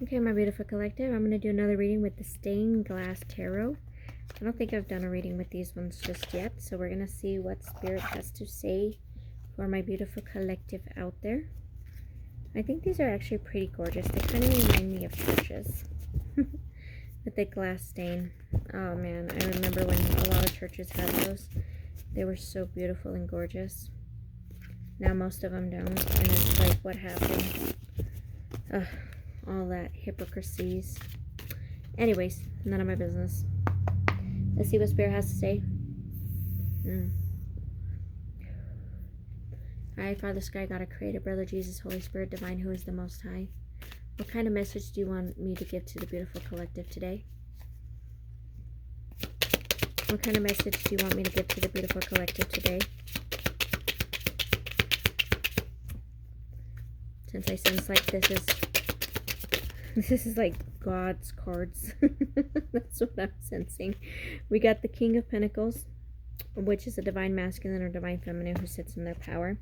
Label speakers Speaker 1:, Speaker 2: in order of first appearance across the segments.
Speaker 1: Okay, my beautiful collective, I'm going to do another reading with the Stained Glass Tarot. I don't think I've done a reading with these ones just yet, so we're going to see what Spirit has to say for my beautiful collective out there. I think these are actually pretty gorgeous. They kind of remind me of churches with the glass stain. Oh man, I remember when a lot of churches had those. They were so beautiful and gorgeous. Now most of them don't, and it's like, what happened? Ugh. All that hypocrisies. Anyways, none of my business. Let's see what Spirit has to say. Alright, Father Sky, God, our Creator, Brother Jesus, Holy Spirit, Divine, who is the Most High. What kind of message do you want me to give to the beautiful collective today? What kind of message do you want me to give to the beautiful collective today? Since I sense like this is like God's cards. That's what I'm sensing. We got the King of Pentacles, which is a divine masculine or divine feminine who sits in their power.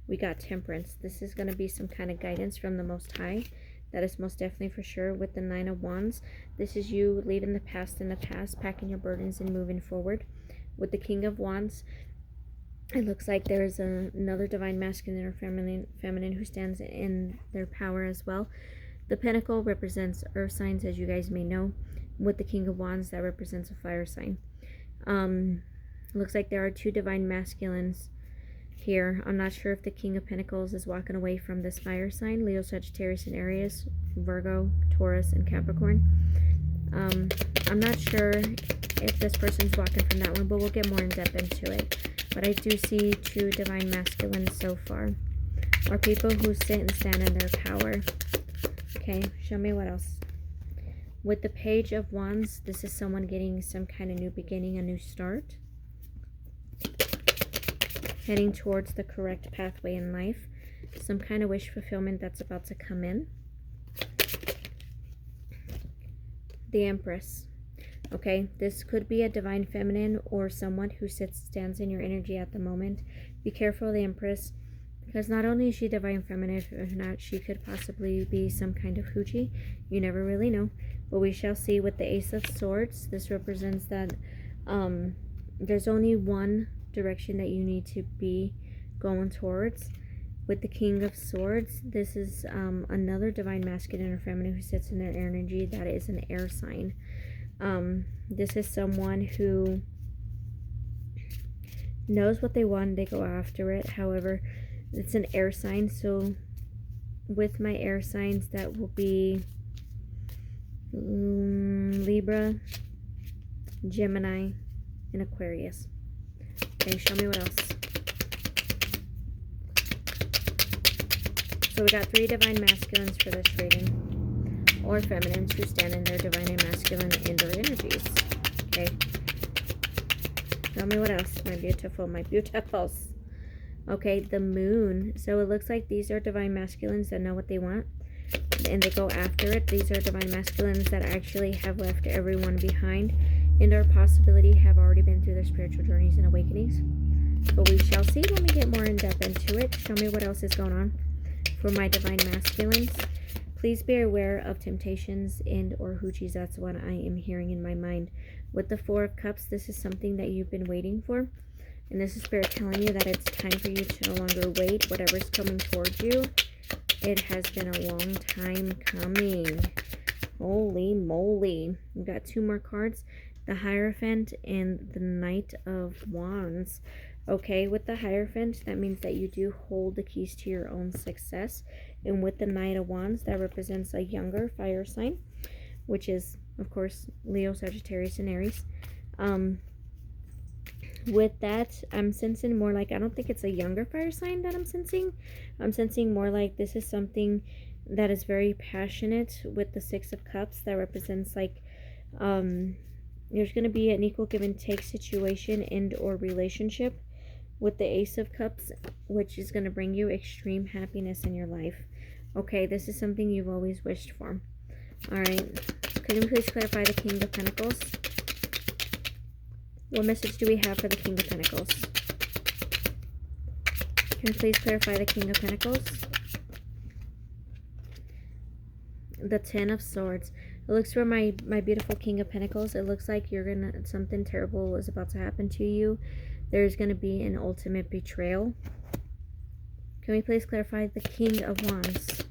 Speaker 1: We got Temperance. This is going to be some kind of guidance from the Most High. That is most definitely for sure. With the Nine of Wands, this is you leaving the past in the past, packing your burdens and moving forward. With the King of Wands, it looks like there is another divine masculine or feminine who stands in their power as well. The Pentacle represents earth signs, as you guys may know. With the King of Wands, that represents a fire sign. Looks like there are two divine masculines here. I'm not sure if the King of Pentacles is walking away from this fire sign. Leo, Sagittarius, and Aries, Virgo, Taurus, and Capricorn. I'm not sure if this person's walking from that one, but we'll get more in depth into it. But I do see two divine masculines so far. Or people who sit and stand in their power. Okay, show me what else. With the Page of Wands, this is someone getting some kind of new beginning, a new start. Heading towards the correct pathway in life. Some kind of wish fulfillment that's about to come in. The Empress. Okay, this could be a divine feminine or someone who stands in your energy at the moment. Be careful, the Empress. Because not only is she divine feminine, if not, she could possibly be some kind of hoochie. You never really know. But we shall see. With the Ace of Swords, this represents that there's only one direction that you need to be going towards. With the King of Swords, this is another divine masculine or feminine who sits in their energy. That is an air sign. This is someone who knows what they want. They go after it. However, it's an air sign, so with my air signs, that will be Libra, Gemini, and Aquarius. Okay, show me what else. So we got three divine masculines for this reading, or feminines who stand in their divine and masculine indoor energies. Okay, show me what else, my beautifuls. Okay, the Moon. So it looks like these are divine masculines that know what they want and they go after it. These are divine masculines that actually have left everyone behind and our possibility have already been through their spiritual journeys and awakenings. But we shall see when we get more in depth into it. Show me what else is going on for my divine masculines. Please be aware of temptations and or hoochies. That's what I am hearing in my mind. With the Four of Cups, this is something that you've been waiting for. And this is Spirit telling you that it's time for you to no longer wait. Whatever's coming towards you, it has been a long time coming. Holy moly. We've got two more cards. The Hierophant and the Knight of Wands. Okay, with the Hierophant, that means that you do hold the keys to your own success. And with the Knight of Wands, that represents a younger fire sign, which is, of course, Leo, Sagittarius, and Aries. With that, I'm sensing more like, I don't think it's a younger fire sign that I'm sensing. I'm sensing more like this is something that is very passionate. With the Six of Cups, that represents like there's going to be an equal give and take situation and or relationship. With the Ace of Cups, which is going to bring you extreme happiness in your life. Okay, this is something you've always wished for. Alright, can you please clarify the King of Pentacles? What message do we have for the King of Pentacles? Can you please clarify the King of Pentacles? the Ten of Swords. It looks for my beautiful King of Pentacles. It looks like something terrible is about to happen to you. There's gonna be an ultimate betrayal. Can we please clarify the King of Wands?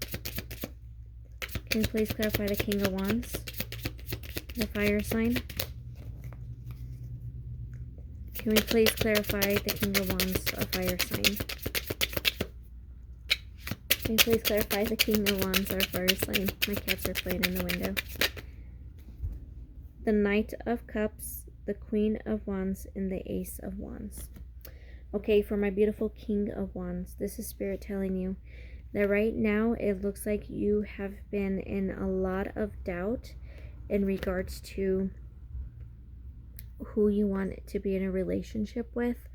Speaker 1: Can we please clarify the King of Wands? The fire sign. Can we please clarify the King of Wands, a fire sign? Can you please clarify the King of Wands, our fire sign? My cats are playing in the window. The Knight of Cups, the Queen of Wands, and the Ace of Wands. Okay, for my beautiful King of Wands, this is Spirit telling you that right now it looks like you have been in a lot of doubt in regards to who you want to be in a relationship with.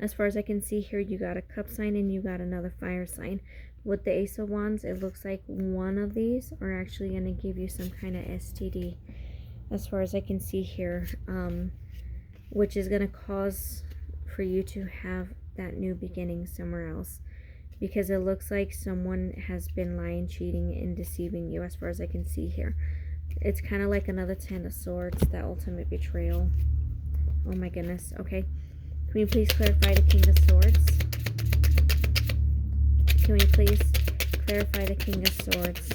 Speaker 1: As far as I can see here, you got a cup sign and you got another fire sign. With the Ace of Wands, it looks like one of these are actually going to give you some kind of STD, as far as I can see here, which is going to cause for you to have that new beginning somewhere else, because it looks like someone has been lying, cheating, and deceiving you, as far as I can see here. It's kind of like another Ten of Swords, that ultimate betrayal. Oh my goodness. Okay, can we please clarify the King of Swords? Can we please clarify the King of Swords?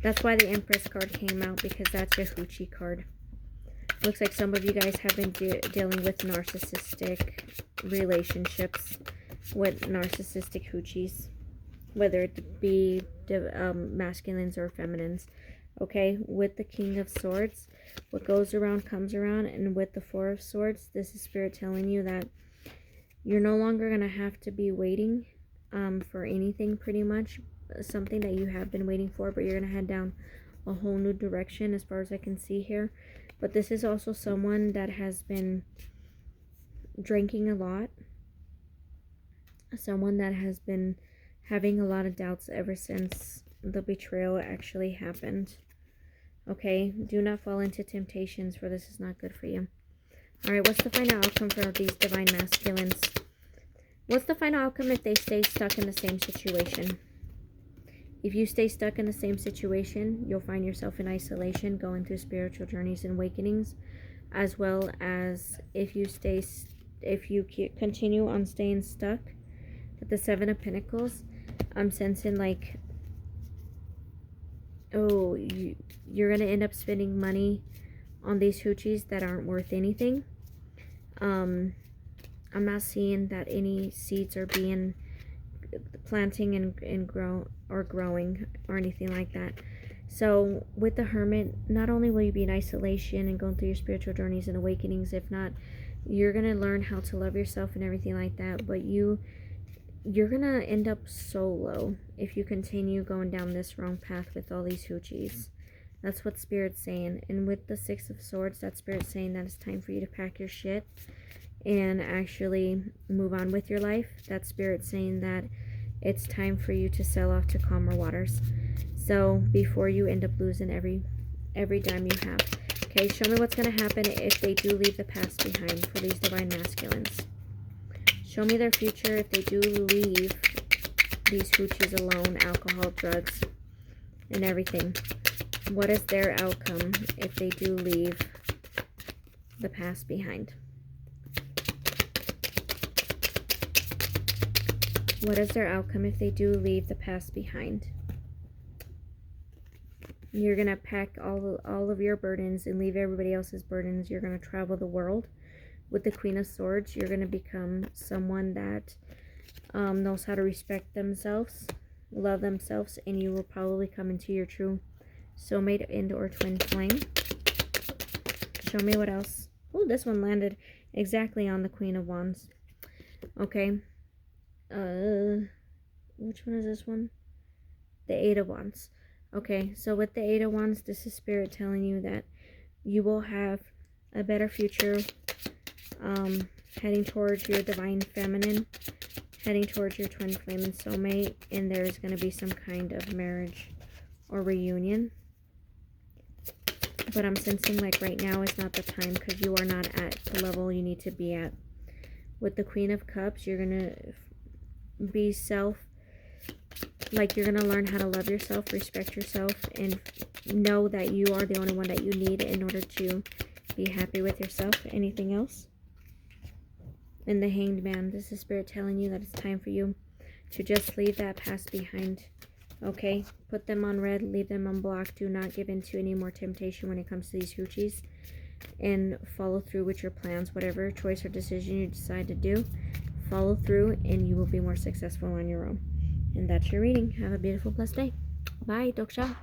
Speaker 1: That's why the Empress card came out, because that's your hoochie card. Looks like some of you guys have been dealing with narcissistic relationships with narcissistic hoochies, whether it be masculines or feminines. Okay, with the King of Swords, what goes around comes around, and with the Four of Swords, this is Spirit telling you that you're no longer going to have to be waiting for anything, pretty much. Something that you have been waiting for, but you're going to head down a whole new direction, as far as I can see here. But this is also someone that has been drinking a lot. Someone that has been having a lot of doubts ever since the betrayal actually happened. Okay, do not fall into temptations, for this is not good for you. Alright, what's the final outcome for these divine masculines? What's the final outcome if they stay stuck in the same situation? If you stay stuck in the same situation, you'll find yourself in isolation, going through spiritual journeys and awakenings, as well as if you continue on staying stuck. With the Seven of Pentacles, I'm sensing like, oh, you're going to end up spending money on these hoochies that aren't worth anything. I'm not seeing that any seeds are being planting and growing or anything like that. So with the Hermit, not only will you be in isolation and going through your spiritual journeys and awakenings, if not, you're going to learn how to love yourself and everything like that, but you're going to end up solo if you continue going down this wrong path with all these hoochies. That's what Spirit's saying. And with the Six of Swords, that's Spirit saying that it's time for you to pack your shit and actually move on with your life. That's Spirit saying that it's time for you to sail off to calmer waters. So before you end up losing every dime you have. Okay, show me what's going to happen if they do leave the past behind for these divine masculines. Show me their future if they do leave these hoochies alone, alcohol, drugs, and everything. What is their outcome if they do leave the past behind? What is their outcome if they do leave the past behind? You're going to pack all of your burdens and leave everybody else's burdens. You're going to travel the world. With the Queen of Swords, you're going to become someone that knows how to respect themselves, love themselves, and you will probably come into your true soulmate and or twin flame. Show me what else. Oh, this one landed exactly on the Queen of Wands. Okay. Which one is this one? The Eight of Wands. Okay, so with the Eight of Wands, this is Spirit telling you that you will have a better future, heading towards your divine feminine, heading towards your twin flame and soulmate, and there's going to be some kind of marriage or reunion. But I'm sensing like right now is not the time, because you are not at the level you need to be at. With the Queen of Cups, you're going to be Like, you're going to learn how to love yourself, respect yourself, and know that you are the only one that you need in order to be happy with yourself. Anything else? And the Hanged Man. This is Spirit telling you that it's time for you to just leave that past behind. Okay? Put them on red. Leave them on black. Do not give in to any more temptation when it comes to these hoochies. And follow through with your plans. Whatever choice or decision you decide to do, follow through and you will be more successful on your own. And that's your reading. Have a beautiful, blessed day. Bye, Doksha.